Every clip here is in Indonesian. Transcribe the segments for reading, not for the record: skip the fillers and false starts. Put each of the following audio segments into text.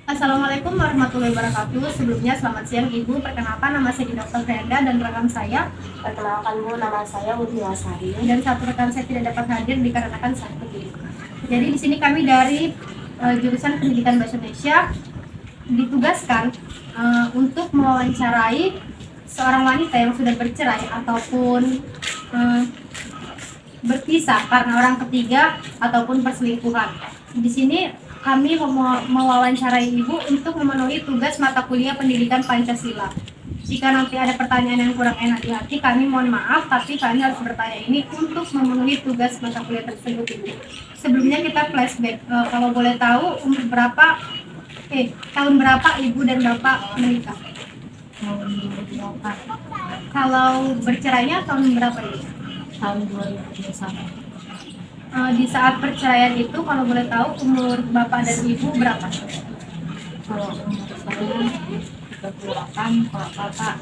Assalamualaikum warahmatullahi wabarakatuh. Sebelumnya selamat siang Ibu. Perkenalkan nama saya Dr. Brenda dan rekan saya. Perkenalkan Bu, nama saya Uti Wasari. Dan satu rekan saya tidak dapat hadir dikarenakan sakit. Jadi di sini kami dari jurusan Pendidikan Bahasa Indonesia ditugaskan untuk mewawancarai seorang wanita yang sudah bercerai ataupun berpisah karena orang ketiga ataupun perselingkuhan. Di sini kami mewawancarai Ibu untuk memenuhi tugas mata kuliah Pendidikan Pancasila. Jika nanti ada pertanyaan yang kurang enak di hati, kami mohon maaf, tapi kami harus bertanya ini untuk memenuhi tugas mata kuliah tersebut, Ibu. Sebelumnya kita flashback, kalau boleh tahu umur berapa, tahun berapa Ibu dan Bapak menikah? Tahun 2008. Kalau bercerainya tahun berapa Ibu? Tahun 2021. Di saat perceraian itu, kalau boleh tahu umur Bapak dan Ibu berapa? Kalau umur saya 38, kalau Bapak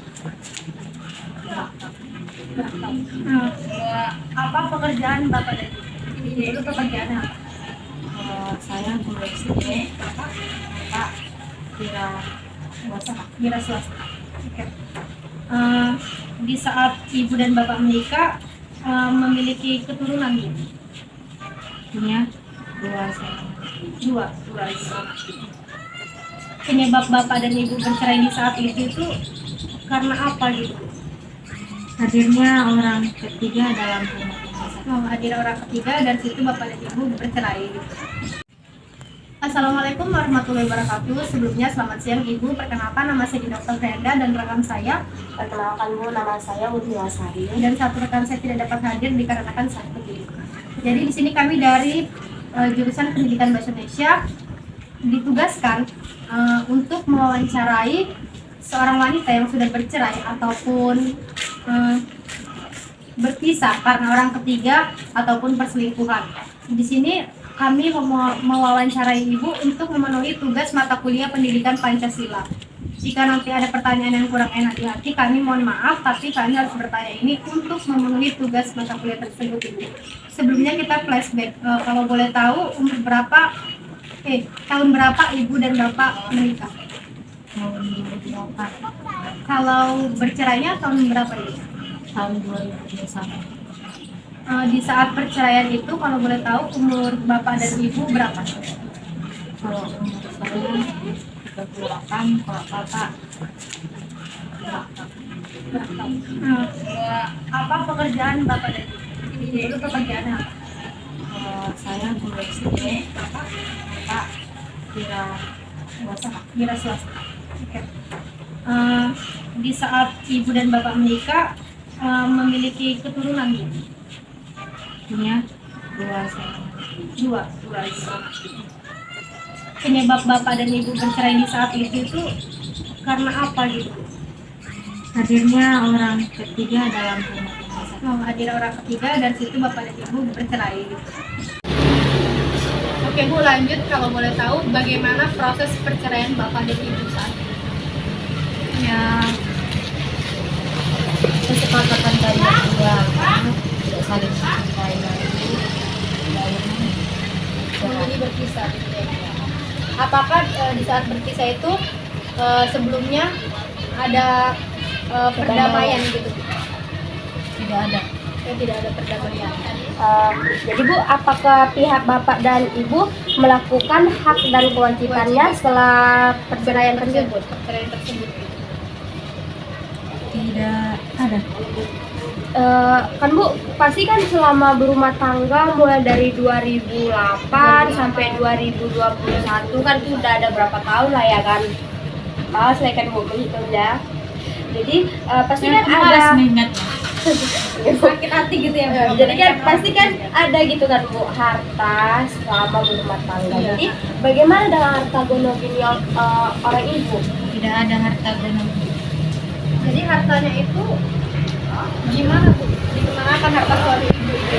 apa pekerjaan Bapak dan Ibu? Itu pekerjaannya apa? saya guru SD, Bapak Wira swasta. Oke. Di saat Ibu dan Bapak menikah, memiliki keturunan Bu? punya dua saya. Dua. Penyebab Bapak dan Ibu bercerai di saat itu karena apa gitu? Hadirnya orang ketiga dalam rumah tangga. Hadir orang ketiga dan situ Bapak dan Ibu bercerai gitu. Assalamualaikum warahmatullahi wabarakatuh. Sebelumnya selamat siang Ibu. Perkenalkan nama saya Dr. Brenda dan rekan saya. Perkenalkan Bu, nama saya Uti Wasari. Dan satu rekan saya tidak dapat hadir dikarenakan sakit. Jadi di sini kami dari jurusan Pendidikan Bahasa Indonesia ditugaskan untuk mewawancarai seorang wanita yang sudah bercerai ataupun berpisah karena orang ketiga ataupun perselingkuhan. Di sini kami mewawancarai Ibu untuk memenuhi tugas mata kuliah Pendidikan Pancasila. Jika nanti ada pertanyaan yang kurang enak di hati, kami mohon maaf, tapi kami harus bertanya ini untuk memenuhi tugas mata kuliah tersebut, Ibu. Sebelumnya kita flashback, kalau boleh tahu umur berapa, tahun berapa Ibu dan Bapak menikah? Tahun 2008. Kalau bercerainya tahun berapa Ibu? Tahun 2021. Di saat perceraian itu, kalau boleh tahu umur Bapak dan Ibu berapa? Kalau umur saya 38, kalau Bapak apa pekerjaan Bapak dan Ibu? Itu pekerjaannya apa? saya guru SD, Bapak Wira swasta. Oke. Di saat Ibu dan Bapak menikah, memiliki keturunan Bu? punya dua saya. Dua. Penyebab Bapak dan Ibu bercerai di saat itu karena apa gitu? Hadirnya orang ketiga dalam rumah tangga. Hadir orang ketiga dan situ Bapak dan Ibu bercerai. Oke Bu, lanjut, kalau boleh tahu bagaimana proses perceraian Bapak dan Ibu saat itu? Ya, kesepakatan dari berdua tidak saling mencintai lagi. Jadi berpisah gitu ya. Apakah di saat berpisah itu sebelumnya ada perdamaian gitu? Tidak ada. Tidak ada perdamaian. Jadi Bu, apakah pihak Bapak dan Ibu melakukan hak dan kewajibannya setelah perceraian tersebut? Perceraian tersebut. Tidak ada. Kan Bu, pasti kan selama berumah tangga mulai dari 2008 sampai 2021 kan itu udah ada berapa tahun lah ya kan? Saya kan Bu menghitungnya. Jadi pasti kan ada Sakit hati gitu ya Bu. jadi kan pasti kan ada gitu kan Bu, harta selama berumah tangga. Jadi bagaimana dengan harta gono gini orang Ibu? Tidak ada harta gono. Jadi hartanya itu gimana Bu? Dikemanakan harta suami Ibu itu?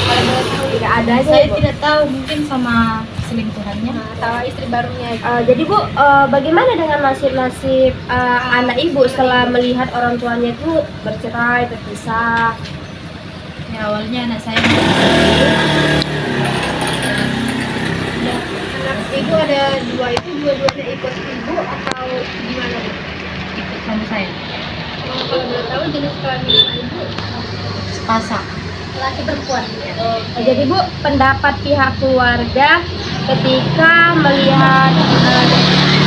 Kalau boleh tahu. Tidak ada aja Saya Bu. tidak tahu, mungkin sama selingkuhannya. Atau istri barunya gitu. Jadi Bu, bagaimana dengan nasib-nasib anak Ibu setelah melihat orang tuanya itu bercerai, berpisah? Ya, awalnya anak saya Anak Ibu ada dua itu dua-duanya ikut ibu atau gimana Bu? Ikut suami saya. Kalau boleh tahu jenis kelamin anak ibu Sepasang. laki perempuan. Jadi Bu, pendapat pihak keluarga ketika melihat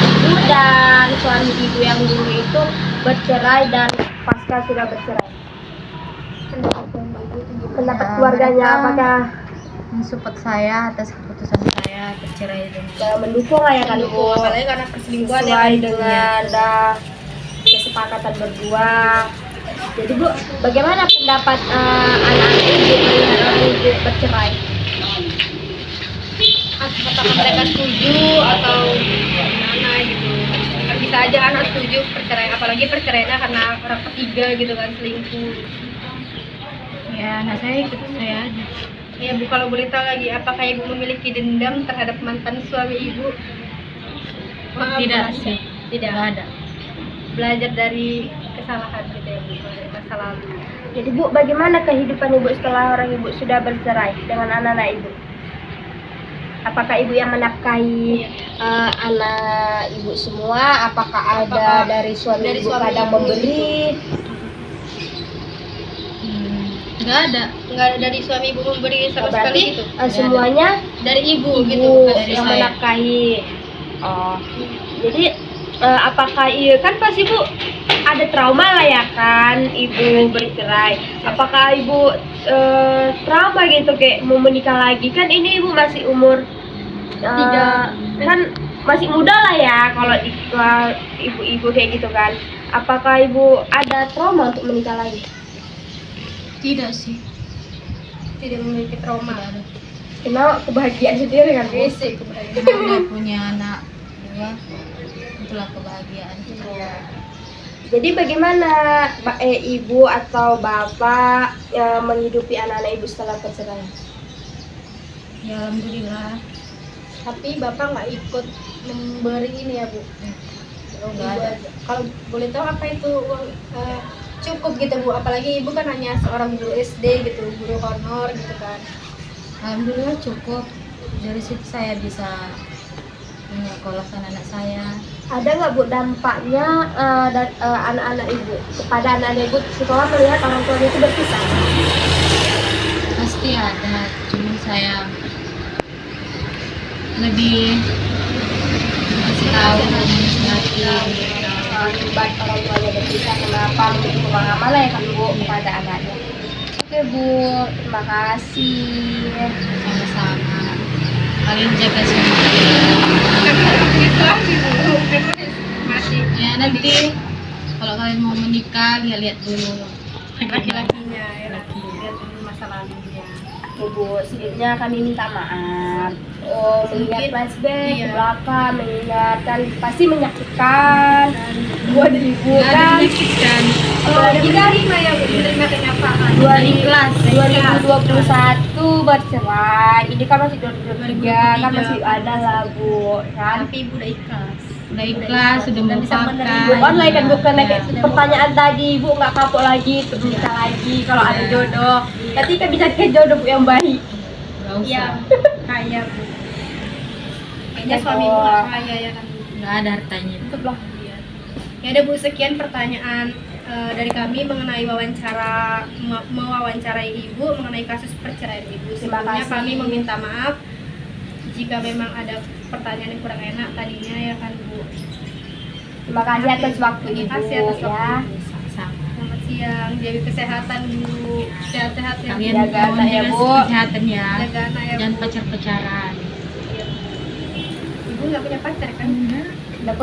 ibu dan suami ibu yang dulu itu bercerai dan pasca sudah bercerai. Pendapat keluarganya mereka apakah mensupport saya atas keputusan saya bercerai dengan mendukung lah ya kan Bu? apalagi karena perselingkuhan ya Sesuai kan. dengan kesepakatan berdua. Jadi Bu, bagaimana pendapat anak-anak ibu melihat orang ibu bercerai? Apakah mereka setuju atau gimana gitu. Kan bisa aja anak setuju perceraian, apalagi perceraiannya karena orang ketiga gitu kan, selingkuh. ya anak saya ikut saya aja. Ya Bu, kalau boleh tahu lagi, apakah ibu memiliki dendam terhadap mantan suami ibu? Tidak Bu. sih, tidak ada. Belajar dari kesalahan gitu ya Bu, dari masa lalu. Jadi Bu, bagaimana kehidupan ibu setelah orang ibu sudah bercerai dengan anak-anak ibu? Apakah ibu yang menafkahi anak ibu semua? Apakah ada dari suami dari ibu suami kadang ibu memberi? Nggak ada. Nggak ada dari suami ibu memberi sama Berarti sekali gitu. semuanya Dari ibu, ibu gitu, bukan dari yang saya. menafkahi. Oh, jadi apakah iya kan pasti Bu ada trauma lah ya kan ibu bercerai. Apakah ibu trauma gitu kayak mau menikah lagi? Kan ini ibu masih umur Tiga. kan masih muda lah ya kalau ibu-ibu kayak gitu kan. Apakah ibu ada trauma untuk menikah lagi? Tidak sih. Tidak memiliki trauma. Tidak ada. Karena kebahagiaan sendiri kan Bu. Basic kebahagiaan. Karena udah punya anak dua, itulah kebahagiaan. Jadi bagaimana ibu atau bapak menghidupi anak-anak ibu setelah perceraian? Ya alhamdulillah. Tapi bapak nggak ikut memberi ini ya Bu. Oh, nggak ada. Kalau boleh tahu apa itu uang cukup gitu Bu, apalagi ibu kan hanya seorang guru SD gitu, guru honor gitu kan. Alhamdulillah cukup. Dari situ saya bisa menyekolahkan anak saya. Ada nggak Bu dampaknya anak-anak ibu kepada anak-anak ibu setelah melihat orang tuanya itu berpisah? Pasti ada, cuma saya lebih kasih tahu menasihati. Akibat orang tuanya berpisah, kenapa menjadi pemahaman lah ya kan Bu kepada anaknya. Oke Bu, terima kasih. Sama-sama. Kalian jaga semuanya. Masih Ya nanti kalau kalian mau menikah lihat dulu laki-lakinya ya, Laki-lakinya. lihat dulu masa lalunya. Oke Bu, sebelumnya kami minta maaf. Mengingat Mungkin, flashback ke iya. belakang, mengingat kan pasti menyakitkan buat ibu Nggak ada kan. menyakitkan. Apalagi kan ya Bu, menerima kenyataan. 2021 bercerai. Ini kan masih 2023 kan masih ada lah Bu kan. Tapi ibu udah ikhlas. Udah ikhlas, sudah Dan bisa melupakan. menerima. Bu online kan bukan Ya. kayak pertanyaan tadi Bu nggak kapok lagi terus bisa lagi kalau ada jodoh. Nanti kan bisa ke jodoh Bu yang baik. Nggak usah. Yang kaya Bu. Kayaknya suami ibu nggak kaya ya kan. Nggak ada hartanya. Sebelah. Ya ada Bu, sekian pertanyaan dari kami mengenai mewawancarai ibu mengenai kasus perceraian ibu. Terima Sebelumnya kasih. kami meminta maaf jika memang ada pertanyaan yang kurang enak tadinya ya kan Bu. Terima kasih atas waktu Terima Ibu kasih atas waktu ya. Ibu. Sama. Selamat siang, jaga kesehatan Bu. Sehat-sehat ya. Kalian Jaga mohon anak ya, jaga Bu. kesehatan ya. Jaga anak ya Jangan Bu. pacar-pacaran. Ibu nggak punya pacar kan? Udah,